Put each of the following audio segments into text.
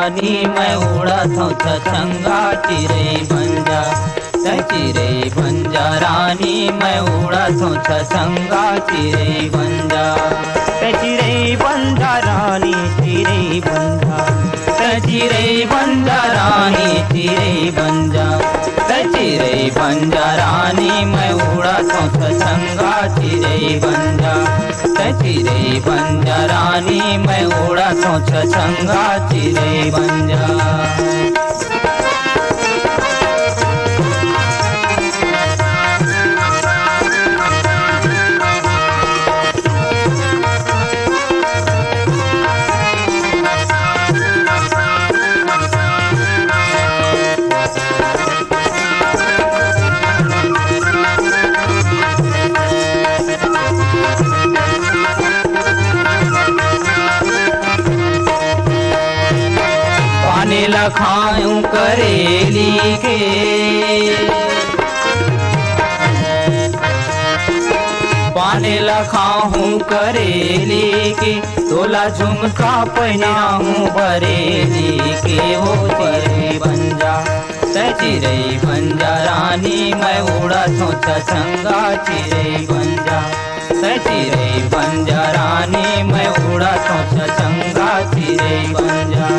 रानी मैं उड़त हूँ छछंगा चिरई बन जा। चिरई बन जा रानी मैं उड़त हूँ छछंगा चिरई बन जा। चिरई बन जा रानी चिरई बन जा। चिरई बन जा रानी चिरई बन जा। चिरई बन जा रानी मैं उड़त हूँ छछंगा चिरई बन जा। चिरई बन जा रानी मैं उड़त हूँ छछंगा चिरई बन जा। लखाऊं करेली के पाने लखाऊं करेली के तोला झुमका पहनाऊं बरेली के। वो चिरई बन जा चिरई बन जा रानी मैं उड़त हूँ छछंगा चिरई बन जा। चिरई बन जा रानी मैं उड़त हूँ छछंगा चिरई बन जा।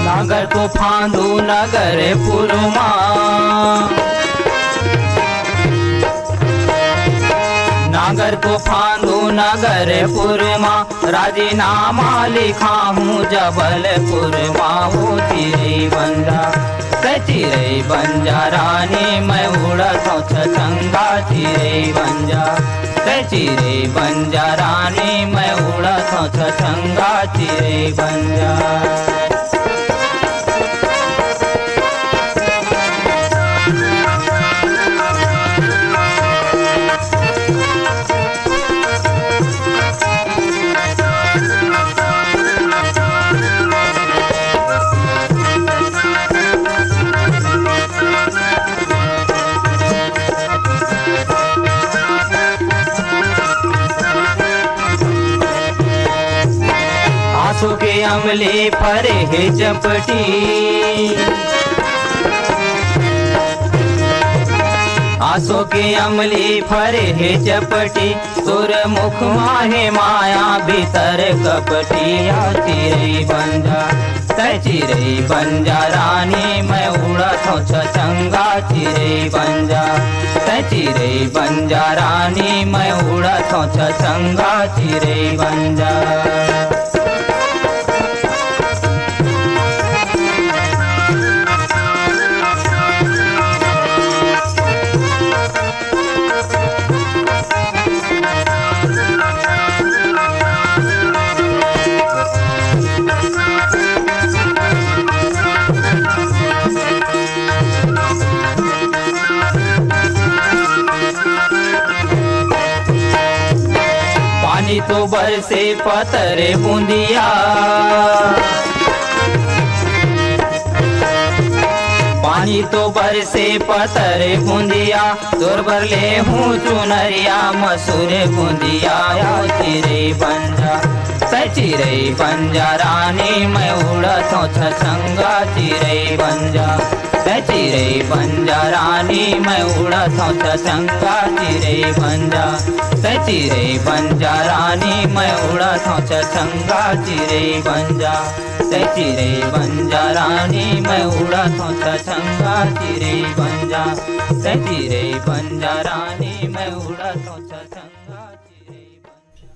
नगर को फांदू नगर पुरमा नागर को फांदू नगर पुरमा राजीनामा लिखा हूँ जबलपुर माँ। वो चिरई बन जा चिरई बन जा रानी मैं उड़त हूँ छछंगा चिरई बन जा। चिरई बन जा रानी मैं उड़त हूँ छछंगा चिरई बन जा। आंसू के अमले फरे है चपटी आंसू के अमले फरे है चपटी तोर मुख माहे माया भीतर कपटी। चिरई बन जा चिरई बन जा रानी मैं उड़त हूँ छछंगा चिरई बन जा। चिरई बन जा रानी मैं उड़त हूँ छछंगा चिरई बन जा। पानी तो बरसे पतरे बूंदिया पानी तो बरसे पतरे बूंदिया तोर बरले हूँ चुनरिया मसूर बूंदिया। चिरई बन जा चिरई बन जा रानी मैं उड़त हूँ छछंगा चिरई बन जा। चिरई बन जा रानी मैं उड़त हूँ छछंगा चिरई बन जा। चिरई बन जा रानी मैं उड़त हूँ छछंगा चिरई बन जा। चिरई बन जा रानी मैं उड़त हूँ छछंगा चिरई बन जा। चिरई बन जा रानी मैं उड़त हूँ छछंगा चिरई बन जा।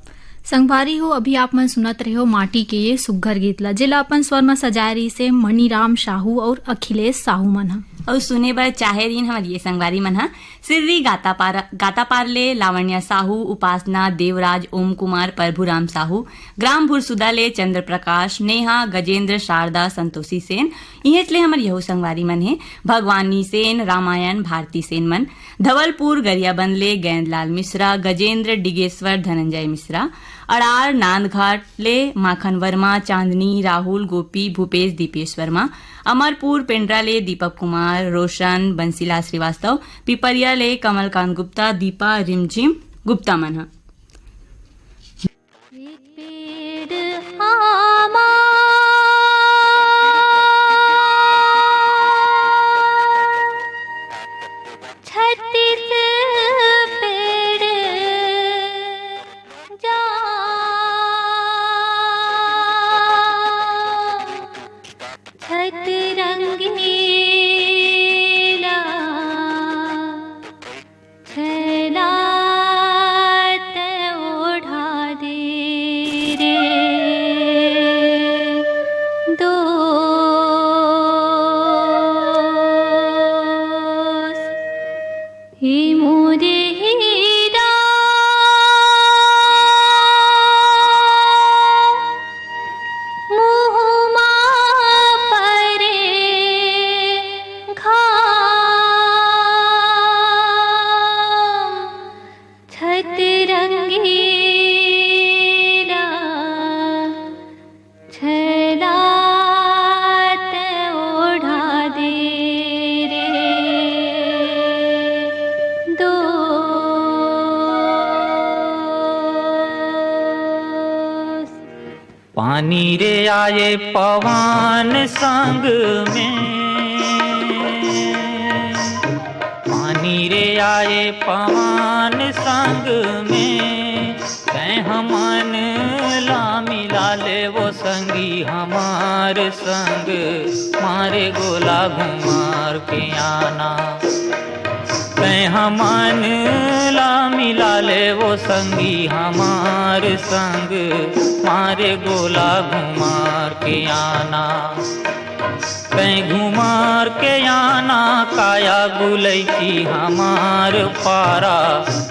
संगवारी हो अभी आप मन सुनत रहे हो माटी के ये सुघर गीत ला जिला अपन स्वर में सजाए रही से मणिराम साहू और अखिलेश साहू मन। और सुने बर चाहे दिन हमारे ये संगवारी मन हा सिर्री गाता पारले लावण्या साहू, उपासना देवराज, ओम कुमार, प्रभुराम साहू, ग्राम भुरसुदा ले चंद्र प्रकाश, नेहा, गजेंद्र, शारदा, संतोषी सेन, इहेच ले हमर यहू संगवारी मन है भगवानी सेन, रामायण, भारती सेन मन, धवलपुर गरियाबंद ले गेंदलाल मिश्रा, गजेंद्र, डिगेश्वर, धनंजय मिश्रा, अड़ार नांदघाट ले माखन वर्मा, चांदनी, राहुल, गोपी, भूपेश, दीपेश वर्मा, अमरपुर पेंड्रा ले दीपक कुमार, रोशन, बंसीलाल श्रीवास्तव, पिपरिया ले कमलकांत गुप्ता, दीपा, रिमझिम गुप्ता मन हा। पानी रे आए पवन संग में, पानी रे आए पवन संग में, कह मन ला मिला ले वो संगी हमार संग, मारे गोला घुमार के आना, कह मन ला मिला ले वो संगी हमार संग, मारे गोला घुमार के आना, कहीं घुमार के आना, काया गुलैची हमार पारा,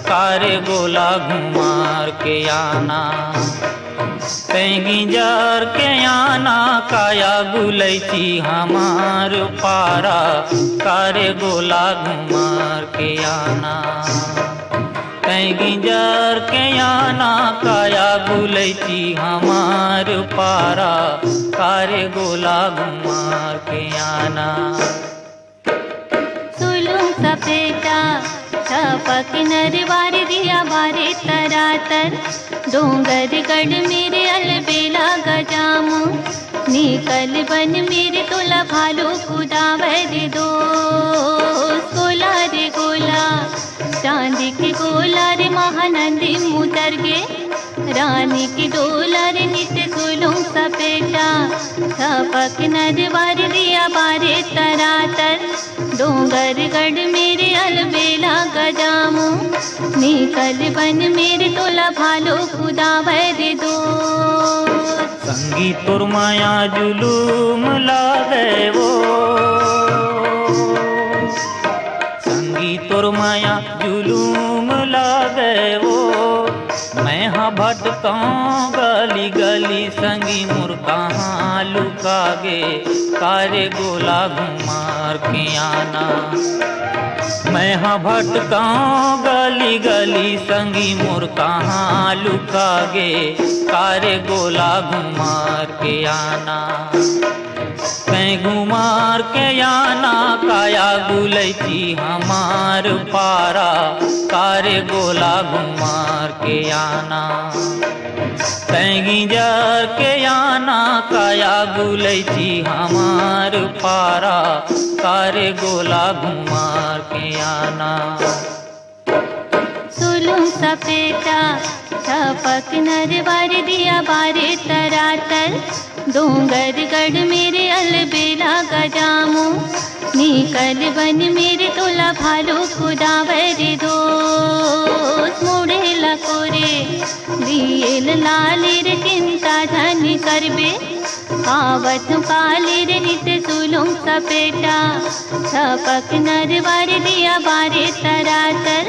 कारे गोला घुमार के आना, कहीं गिंजार के आना, काया गुलैची हमार पारा, कारे गोला घुमार के आना, कहीं गिंजार के आना, काया गुलैची हमार पारा, कारे गोला घुमार के आना। सुलूं सपेटा छपक नरवार दिया बारे तरातर, डोंगर गढ़ मेरे अलबेला गजामू, निकल बन मेरे तोला भालू कुदावर दो, गोला रे गोला चांदी के गोला रे महानंदी मुतर गे, रानी की डोला रे नित्य सुलूं सपेटा छपक नरवार दिया बारे तरातर, डोंगर गढ़ मेरे अलबेला गजामू, निकल बन मेरे तोला भालो खुदावर दो। संगी तुर माया जुलूम लागे वो, संगी तुर माया जुलूम लागे वो, मैं हाँ भटका गली गली, संगी मुर कहाँ लुकागे, कारे गोला घुमार के आना, मैं हाँ भटका गली गली, संगी मुर कहाँ लुकागे, कारे गोला घुमार के आना, कहीं घुमार के आना, काया गुलैची हमार पारा, कारे गोला घुमार के आना, कहीं गिंजार के आना, काया गुलैची हमार पारा, कारे गोला घुमार के आना। सुलूं सपेटा छपक नरवार दिया बारे तरातर, डोंगर गढ़ मेरे अलबेला गजामू, निकल बन मेरे तोला भालो खुदावर दो, मुड़े लकोरे दिएल लालेर चिंता धन करबे, आवत काली रहित सुलुंग सपेटा छपक नरवर दिया बारे तरातर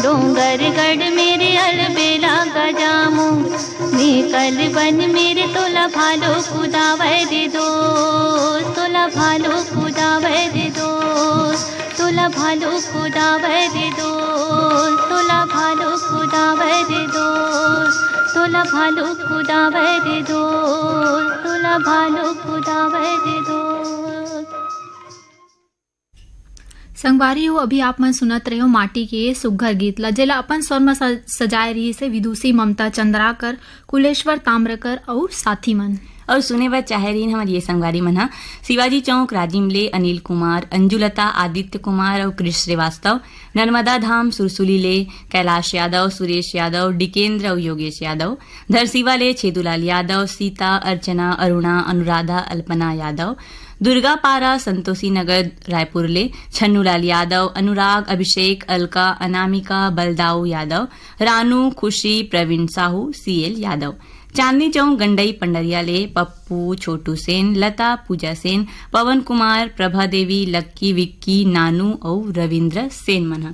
डोंगर गढ़ मेरे अलबेला गजामू निकल बन मेरे तोला भालो कुदावर दो तोला भालो कुदावर दो तोला भालो कुदावर दो तोला भालो कुदावर दो तोला भालो कुदावर दो तोला भालो कुदावर दो। संगवारी हो अभी आप मन सुनत रहे हो माटी के सुघर गीत ला जेला अपन स्वर में सजाए रही से विदुषी ममता चंद्राकर कुलेश्वर ताम्रकर और साथी मन और सुने बर चाहे रही हमारी ये संगवारी मन हा शिवाजी चौक राजिमले अनिल कुमार अंजुलता आदित्य कुमार और कृष्ण श्रीवास्तव नर्मदा धाम सुरसुली ले कैलाश यादव सुरेश यादव डिकेंद्र और योगेश यादव धरसीवा ले छेदुलाल यादव सीता अर्चना अरुणा अनुराधा अल्पना यादव दुर्गा पारा संतोषी नगर रायपुर ले छन्नूलाल यादव अनुराग अभिषेक अलका अनामिका बलदाऊ यादव रानू खुशी प्रवीण साहू सीएल यादव चांदनी चौक गंडई पंडरिया ले पप्पू छोटू सेन लता पूजा सेन पवन कुमार प्रभा देवी लक्की विक्की नानू और रविंद्र सेन मन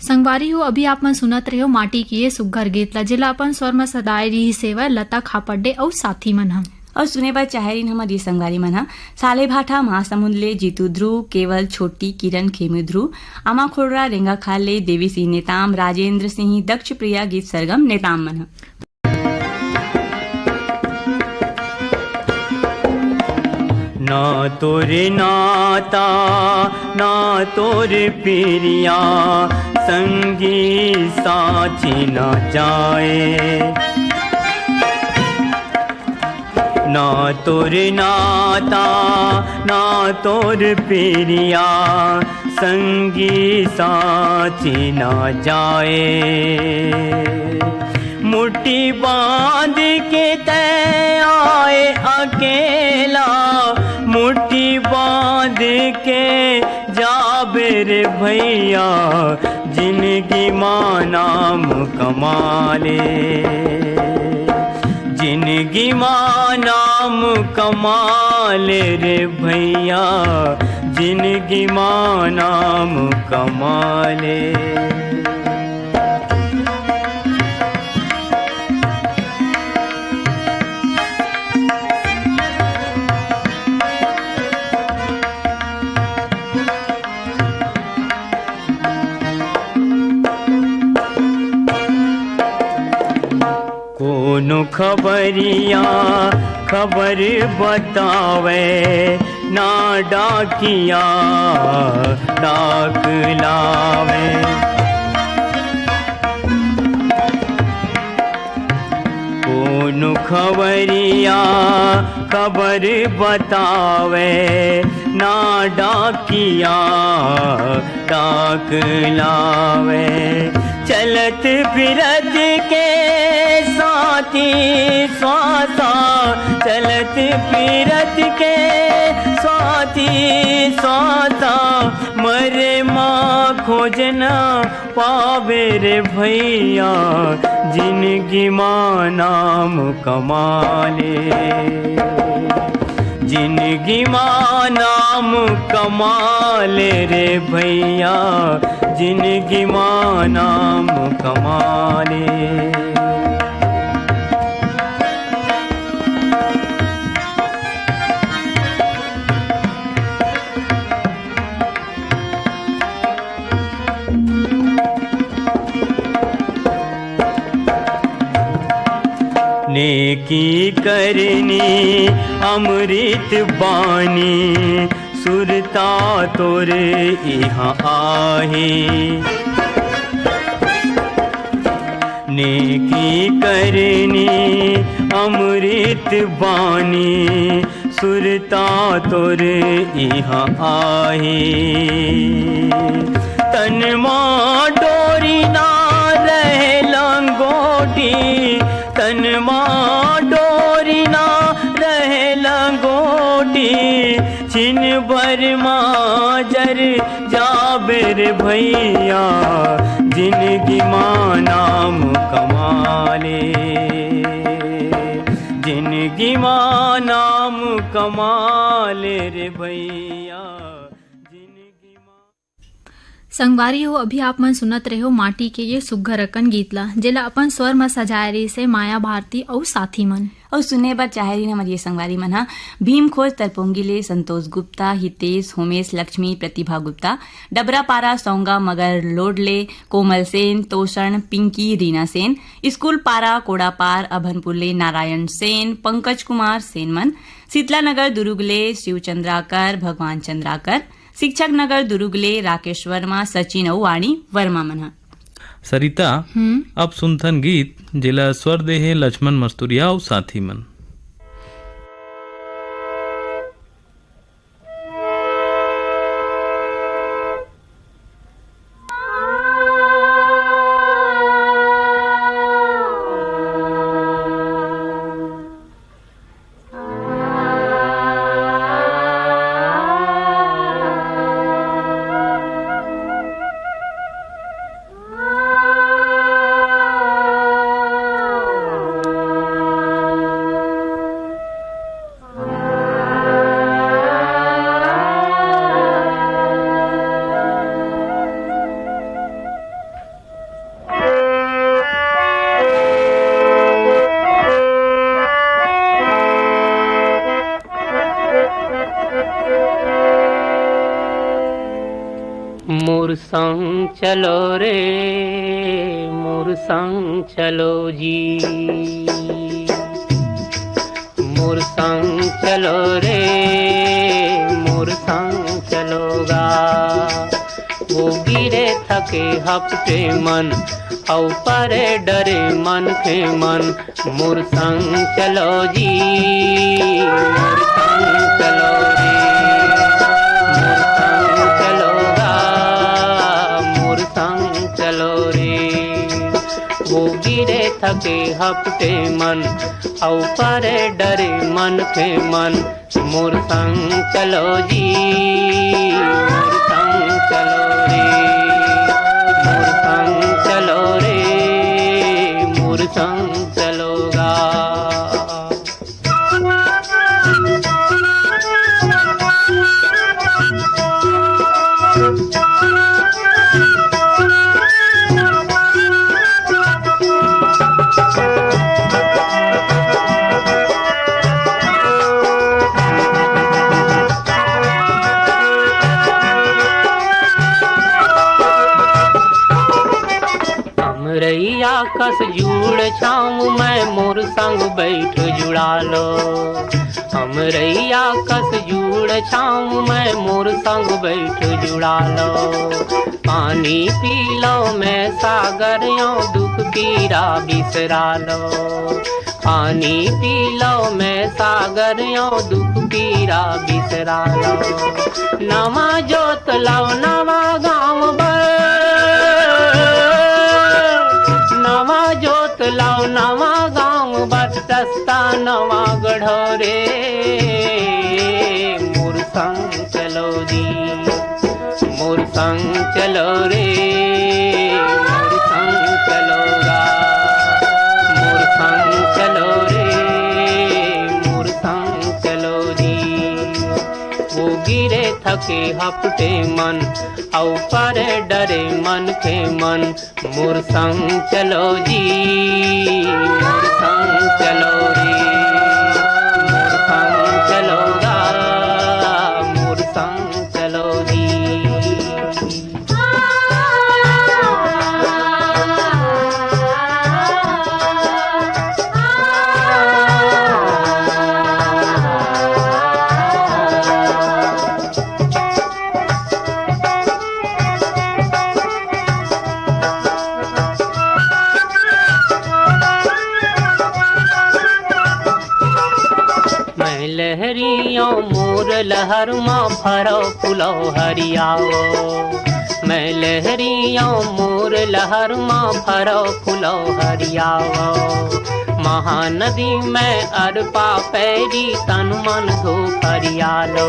संगवारी हो अभी आप मन सुनत रहे हो माटी की ये सुघर गीत ला जिला अपन स्वर में सदाए रही सेवा लता खापड्डे और साथी मन हम और सुने पर चाहरीन हमारी संगवारी मना साले भाठा महासमुंद ले जीतू ध्रुव केवल छोटी किरण खेमू ध्रुव आमा खोड़रा रेंगा खाल ले देवी सिंह नेताम राजेंद्र सिंह दक्ष प्रिया गीत सरगम नेताम मन ना तोरे नाता ना तोरे पिरिया संगी साची न जाए ना तोरे नाता ना तोर पिरिया संगी साची न जाए मुट्ठी बांध के तय आए अकेला मुट्ठी बांध के जाबेर भैया जिनकी माँ नाम कमाले जिनकी माँ नाम कमाले रे भैया जिनकी माँ नाम कमाले कोनो खबरिया खबर बतावे ना डाकिया डाक लावे कोनो खबरिया खबर बतावे ना डाकिया डाक लावे चलत फिरत के साथी स्वासा चलत फिरत के साथी स्वासा मरे माँ खोजना पावे रे भैया जिनकी माँ नाम कमाले जिनकी माँ नाम कमाले रे भैया जिनकी माँ नाम कमाले नेकी करनी अमृत बानी सुरता तोरे यहाँ आहे नेकी करनी अमृत बानी सुरता तोरे यहाँ आहे तन माँ डोरी ना रहे लंगोटी तन माँ डोरी ना रहे लंगोटी छिन भर माँ जर जाबेर भैया जिनकी माँ नाम कमाले जिनकी माँ नाम कमाले रे भैया संगवारी हो अभी आप मन सुनत रहे हो माटी के ये सुघ्घर अकन गीत ला जेला अपन स्वर में सजाए रही से माया भारती और साथी मन और सुने बर चाहे हमारी ये संगवारी मन हा भीम खोज तरपोंगिले संतोष गुप्ता हितेश होमेश लक्ष्मी प्रतिभा गुप्ता डबरा पारा सौंगा मगर लोडले कोमल सेन तोषण पिंकी रीना सेन स्कूल पारा कोड़ापार अभनपुरले नारायण सेन पंकज कुमार सेनमन शीतला नगर दुरुगले शिव चंद्राकर भगवान चंद्राकर शिक्षक नगर दुरुगले राकेश वर्मा सचिन और वाणी वर्मा मन सरिता अब सुनथन गीत जिला स्वर देहे लक्ष्मण मस्तूरिया और साथी मन। संग चलो रे मोर संग चलो जी, मोर संग चलो रे मोर संग चलोगा। वो गिरे थके हपटे मन औ परे डरे मन के मन, मोर संग चलो जी मोर संग चलो रे मोर संग चलोगा, मोर संग चलो रे। वो गिरे थके हपटे मन औ परे डरे मन के मन, मोर संग चलो जी मोर संग चलो रे मोर संग चलो रे मोर संग चलोगा। रैया कस जुड़ छाऊं मैं मोर संग बैठ जुड़ा लो, हम रैया कस जुड़ छाऊं मैं मोर संग बैठ जुड़ा लो। पानी पी लो मैं सागर यो दुख पीरा बिसरा लो, पानी पी लो मैं सागर यो दुख पीरा बिसरा लो। नवा जोत लाओ नवा गाँव नवा जोत लाओ नवा गाँव बर रस्ता नवा गढ़ो रे, मोर संग चलो जी मोर संग चलो रे मोर संग चलोगा, मोर संग चलो रे मोर संग चलो जी। वो गिरे थके हपटे मन औ परे डरे मन के मन, मोर संग चलो जी मोर संग चलो रे मोर संग चलोगा, मोर संग चलो जी। लहरियों मोर लहर माँ फरो फुलो हरियाओ, मैं लहरियों मोर लहर माँ फरो फुलो हरियाओ। महानदी में अरपा पैरी तन मन धो हरियालो,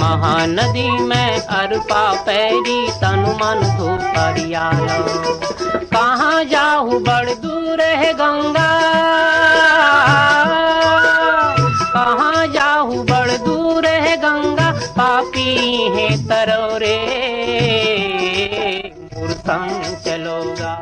महानदी में अरपा पैरी तन मन धो हरियालो। कहाँ जाहू बड़ दूर है गंगा, कहाँ जाहू बड़ दूर है गंगा, पापी है तरो रे मोर संग चलोगा।